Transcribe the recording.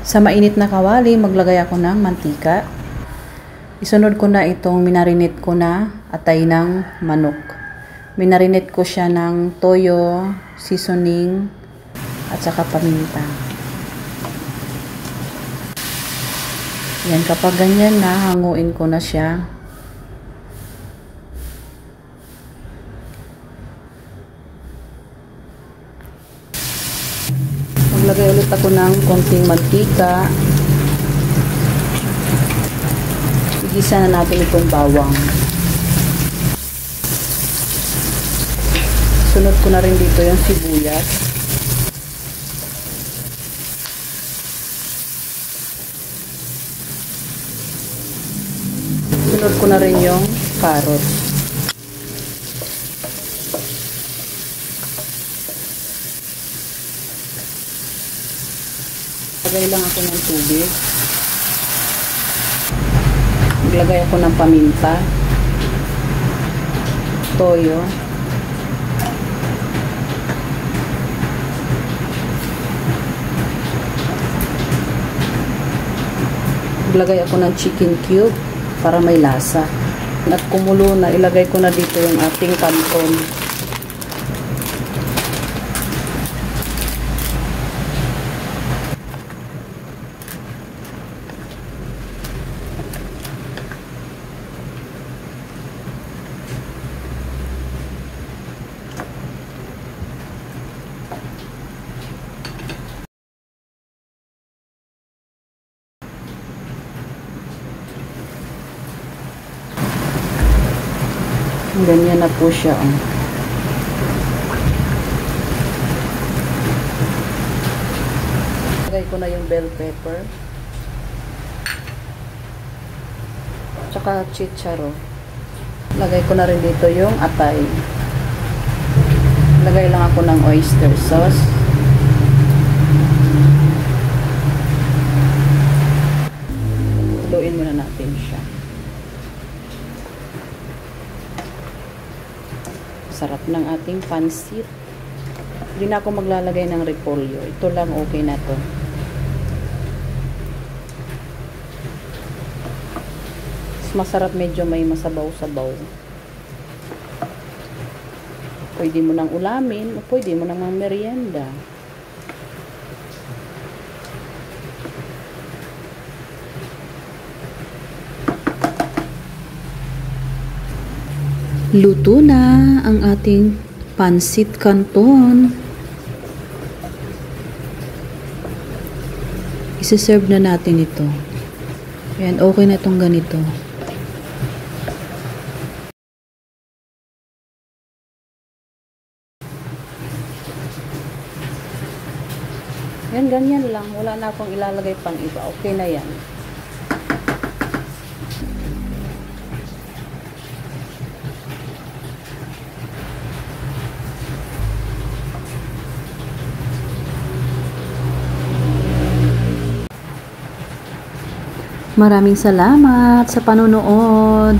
Sa mainit na kawali, maglagay ako ng mantika. Isunod ko na itong minarinate ko na atay ng manok. Minarinate ko siya ng toyo, seasoning, at saka paminta. Yan, kapag ganyan na, hanguin ko na siya. Maglagay ulit ako ng konting mantika. Igisa na natin itong bawang. Sunod ko na rin dito yung sibuyas. Sunod ko na rin yung carrots. Maglagay lang ako ng tubig. Maglagay ako ng paminta, toyo, maglagay ako ng chicken cube para may lasa. At kumulo na, ilagay ko na dito yung ating canton. Ganyan na po siya. Lagay ko na yung bell pepper. Tsaka chicharo. Lagay ko na rin dito yung atay. Lagay lang ako ng oyster sauce. Haluin muna natin siya. Sarap ng ating pansit. Hindi na ako maglalagay ng repolyo. Ito lang, okay na to. Masarap, medyo may masabaw-sabaw. Pwede mo nang ulamin o pwede mo nang merienda. Luto na ang ating pansit canton. Isi-serve na natin ito. Ayan, okay na itong ganito. Yan, ganyan lang. Wala na akong ilalagay pang iba. Okay na yan. Maraming salamat sa panonood.